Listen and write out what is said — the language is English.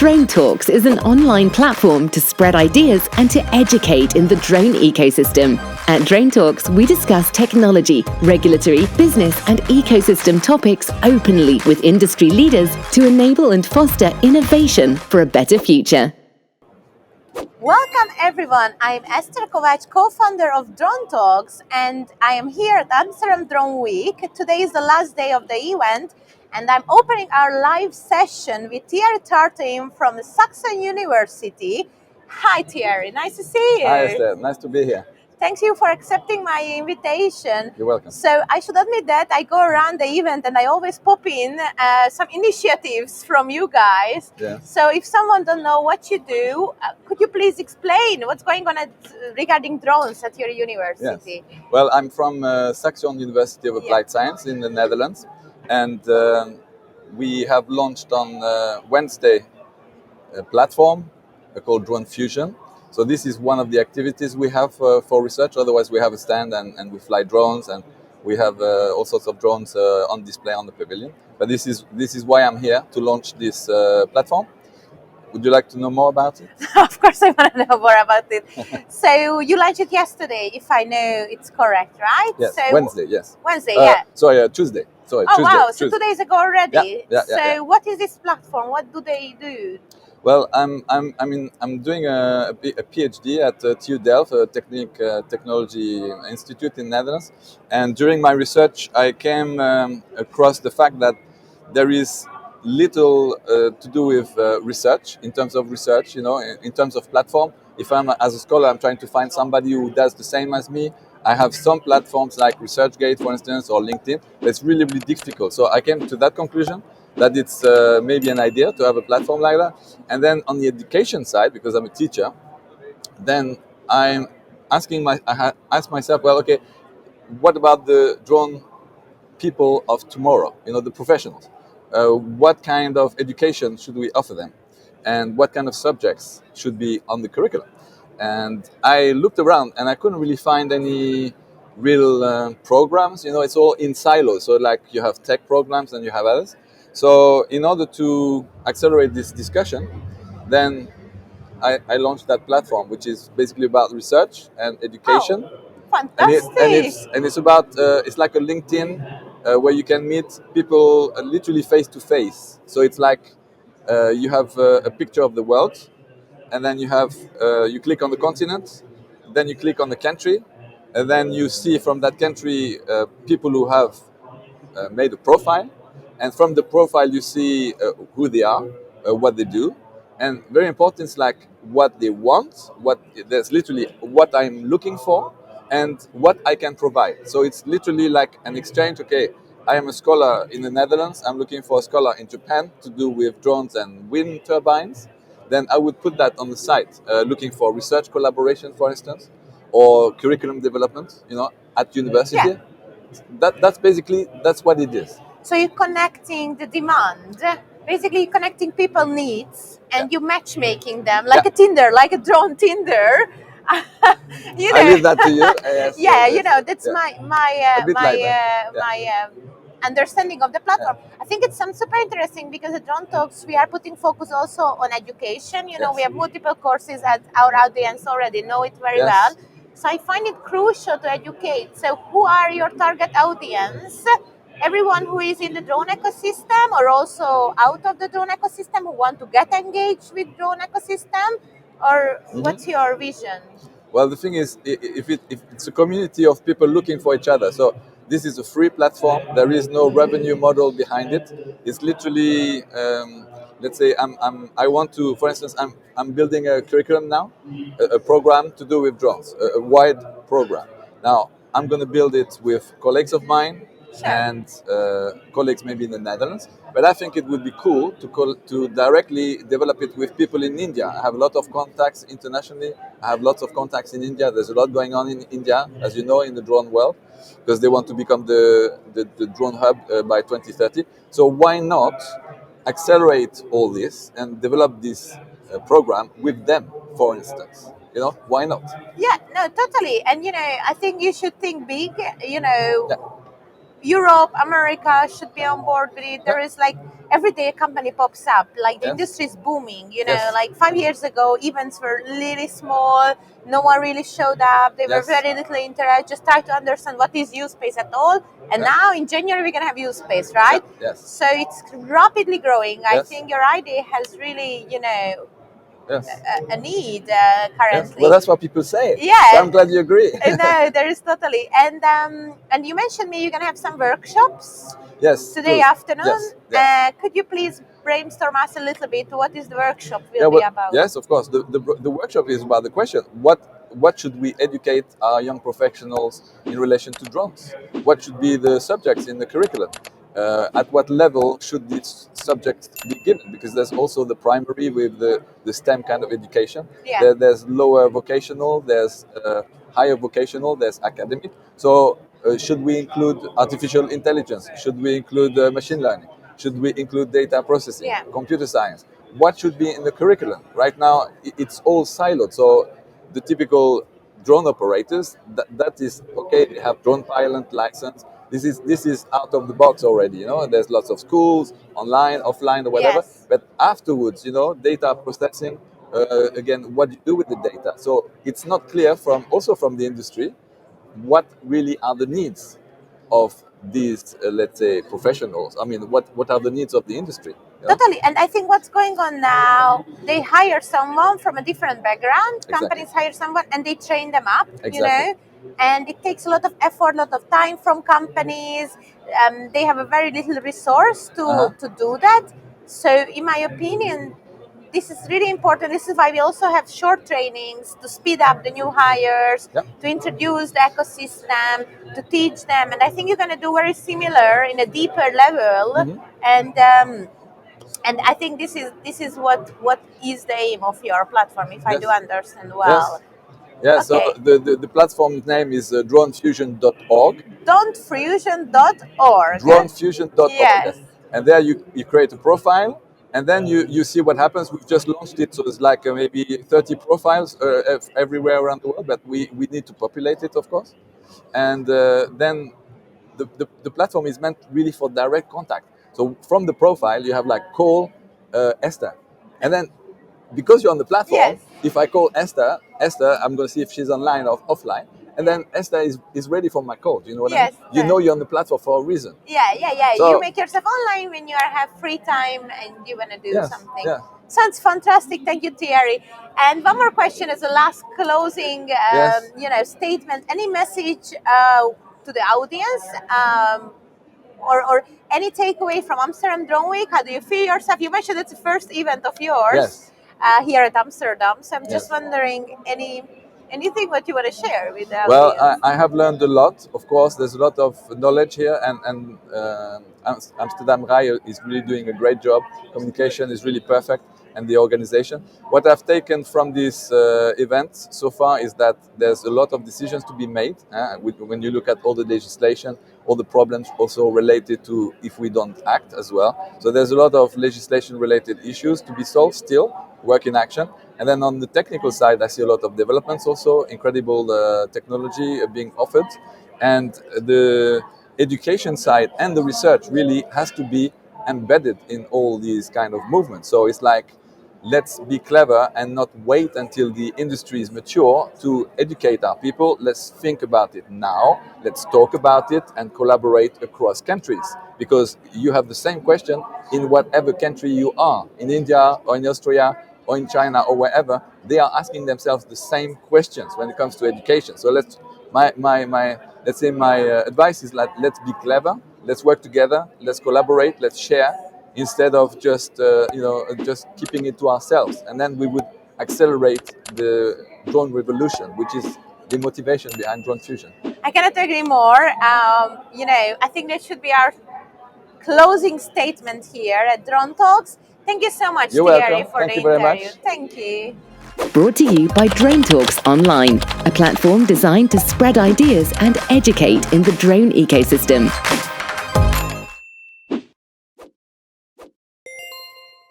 DroneTalks is an online platform to spread ideas and to educate in the drone ecosystem. At DroneTalks, we discuss technology, regulatory, business and ecosystem topics openly with industry leaders to enable and foster innovation for a better future. Welcome everyone, I'm Eszter, Kovacs, co-founder of DroneTalks, and I am here at Amsterdam Drone Week. Today is the last day of the event and I'm opening our live session with Thierry Tartarin from Saxion University. Hi Thierry, nice to see you. Hi Eszter, nice to be here. Thanks you for accepting my invitation. You're welcome. So I should admit that I go around the event and I always pop in some initiatives from you guys. Yeah. So if someone don't know what you do, could you please explain what's going on regarding drones at your university? Yes. Well, I'm from Saxion University of Applied Science in the Netherlands, and we have launched on Wednesday a platform called DroneFusion. So this is one of the activities we have for research. Otherwise, we have a stand and we fly drones, and we have all sorts of drones on display on the pavilion. But this is why I'm here, to launch this platform. Would you like to know more about it? Of course, I want to know more about it. So you launched it yesterday, if I know it's correct, right? Yes, so, Wednesday, yes. Wednesday, yeah. Sorry, Tuesday. Sorry, oh, Tuesday. wow, so 2 days ago already. Yeah. So what is this platform? What do they do? Well, I'm doing a PhD at TU Delft, a Technology Institute in Netherlands, and during my research, I came across the fact that there is little to do with research, in terms of research, in terms of platform. If I'm as a scholar, I'm trying to find somebody who does the same as me. I have some platforms like ResearchGate, for instance, or LinkedIn, but it's really, really difficult. So I came to that conclusion that it's maybe an idea to have a platform like that. And then on the education side, because I'm a teacher, then I asked myself, well, okay, what about the drone people of tomorrow? The professionals. What kind of education should we offer them? And what kind of subjects should be on the curriculum? And I looked around and I couldn't really find any real programs. It's all in silos. So like you have tech programs and you have others. So in order to accelerate this discussion, then I launched that platform, which is basically about research and education. Oh, fantastic! And it's about it's like a LinkedIn where you can meet people literally face to face. So it's like you have a picture of the world, and then you have you click on the continent, then you click on the country, and then you see from that country people who have made a profile. And from the profile, you see who they are, what they do, and very important is like what they want. There's literally what I'm looking for and what I can provide. So it's literally like an exchange. Okay, I am a scholar in the Netherlands. I'm looking for a scholar in Japan to do with drones and wind turbines. Then I would put that on the site, looking for research collaboration, for instance, or curriculum development. At university. Yeah. That's what it is. So you're connecting the demand, basically you're connecting people needs, and you matchmaking them like a Tinder, like a drone Tinder. I leave that to you. Yes, That's my understanding of the platform. Yeah. I think it sounds super interesting because at DroneTalks we are putting focus also on education. We have multiple courses that our audience already know it very well. So I find it crucial to educate. So who are your target audience? Everyone who is in the drone ecosystem, or also out of the drone ecosystem, who want to get engaged with drone ecosystem, or what's your vision? Well, the thing is, if it's a community of people looking for each other, so this is a free platform. There is no revenue model behind it. It's literally, let's say, I want to, for instance, I'm building a curriculum now, a program to do with drones, a wide program. Now I'm going to build it with colleagues of mine. Sure. And colleagues maybe in the Netherlands, but I think it would be cool to directly develop it with people in India. I have a lot of contacts internationally. I have lots of contacts in India. There's a lot going on in India, as you know, in the drone world, because they want to become the drone hub by 2030. So why not accelerate all this and develop this program with them, for instance? Why not? Yeah, no, totally. And I think you should think big. Yeah. Europe, America should be on board with it. There is like every day a company pops up. Like the industry is booming. You know, like 5 years ago, events were really small. No one really showed up. There were very little interest. Just try to understand what is use space at all. And now in January we're gonna have use space, right? So it's rapidly growing. I think your idea has really, you know, a need currently. Well, that's what people say. Yeah. So I'm glad you agree. No, there is totally. And you mentioned me you're gonna have some workshops. Yes. Today afternoon. Could you please brainstorm us a little bit? What is the workshop will be about? Yes, of course. The workshop is about the question: what should we educate our young professionals in relation to drones? What should be the subjects in the curriculum? At what level should these subjects be given? Because there's also the primary with the STEM kind of education. There's lower vocational, there's higher vocational, there's academic. So should we include artificial intelligence? Should we include machine learning? Should we include data processing, computer science? What should be in the curriculum? Right now, it's all siloed. So the typical drone operators, that is okay, they have drone pilot license. This is out of the box already, you know. There's lots of schools, online, offline, or whatever. But afterwards, you know, data processing, again, what do you do with the data? So it's not clear also from the industry what really are the needs of these, let's say, professionals. I mean, what are the needs of the industry? You know? Totally. And I think what's going on now, they hire someone from a different background. Companies hire someone and they train them up, you know. And it takes a lot of effort, a lot of time from companies. They have a very little resource to do that. So in my opinion, this is really important. This is why we also have short trainings to speed up the new hires, to introduce the ecosystem, to teach them. And I think you're going to do very similar in a deeper level. And I think this is what is the aim of your platform, if I do understand well. Yeah, so the platform's name is DroneFusion.org. DroneFusion.org. DroneFusion.org. Yes. And there you create a profile, and then you see what happens. We've just launched it, so it's like maybe 30 profiles everywhere around the world, but we need to populate it, of course. And then the platform is meant really for direct contact. So from the profile, you have like call Eszter. And then because you're on the platform, if I call Eszter, I'm going to see if she's online or offline. And then Eszter is ready for my call. You know what I mean? You know you're on the platform for a reason. So you make yourself online when you have free time and you want to do something. Sounds fantastic. Thank you, Thierry. And one more question as a last closing statement. Any message to the audience or any takeaway from Amsterdam Drone Week? How do you feel yourself? You mentioned it's the first event of yours here at Amsterdam. So I'm just wondering anything what you want to share with the audience? Well, I have learned a lot. Of course, there's a lot of knowledge here, and Amsterdam Drone is really doing a great job. Communication is really perfect, and the organization. What I've taken from this event so far is that there's a lot of decisions to be made. When you look at all the legislation, all the problems also related to if we don't act as well. So there's a lot of legislation-related issues to be solved still, work in action. And then on the technical side, I see a lot of developments also, incredible technology being offered. And the education side and the research really has to be embedded in all these kind of movements. So it's like, let's be clever and not wait until the industry is mature to educate our people. Let's think about it now. Let's talk about it and collaborate across countries. Because you have the same question in whatever country you are, in India or in Austria or in China or wherever. They are asking themselves the same questions when it comes to education. So my advice is like, let's be clever. Let's work together. Let's collaborate. Let's share. Instead of just just keeping it to ourselves, and then we would accelerate the drone revolution, which is the motivation behind DroneFusion. I cannot agree more. I think that should be our closing statement here at DroneTalks. Thank you so much, Thierry, for the interview. Very much. Thank you. Brought to you by DroneTalks Online, a platform designed to spread ideas and educate in the drone ecosystem.